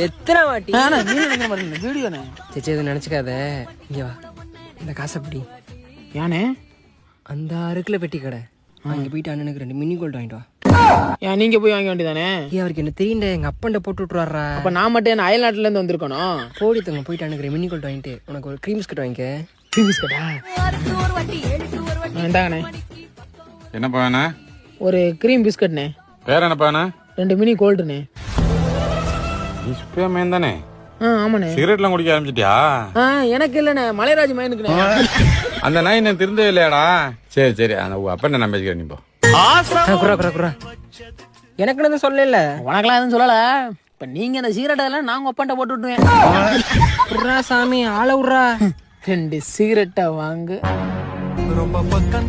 எத்தனை வாட்டி வீடியோண்ணே சேச்சி எதுவும் நினைச்சுக்காத. இங்க வா, இந்த காசை அப்படி யானே அந்த 6 கிலோ பெட்டி கடை அங்கே போயிட்டு அண்ணனுக்கு 2 மினி கோல்டு வாங்கிட்டு வா. ஏன் நீங்க போய் வாங்க வேண்டியதானே? அவருக்கு என்ன தெரியுண்டா, எங்க அப்பன்ட்ட போட்டு விட்டுறாரா. அப்ப நான் மட்டும் என்ன அயல் நாட்டுல இருந்து வந்திருக்கணும்? போடி தங்க போயிட்டு அண்ணனுக்கு மினி கோல்டு வாங்கிட்டு உனக்கு ஒரு க்ரீம் பிஸ்கட் வாங்கிக்க. க்ரீம் பிஸ்கட்டா? இந்தாங்கண்ணே. என்னப்பா வேணா? ஒரு க்ரீம் பிஸ்கட்ண்ணே. வேற என்னப்பா வேணா? 2 மினி கோல்டுண்ணே. மேன் தானே? ஆமாண்ணே. சிகரெட்லாம் குடிக்க ஆரம்பிச்சிட்டியா? எனக்கு இல்லண்ணே, மலைராஜ் மயனுக்குண்ணே. அந்த நாய் என்ன திருந்தவே இல்லையாடா? சரி சரி, அந்த அப்ப நான் பேசிக்கிறேன். நீ போ. எனக்கு எதுவும் சொல்லல. உனக்கெல்லாம் எதுவும் சொல்லல. இப்ப நீங்க இந்த சிகரெட் எல்லாம் நாங்க ஒப்பன்ட்ட போட்டு விட்டுருவேன். சாமி ஆள விட்றா. 2 சிகரெட்டை வாங்க. ரொம்ப பக்கம்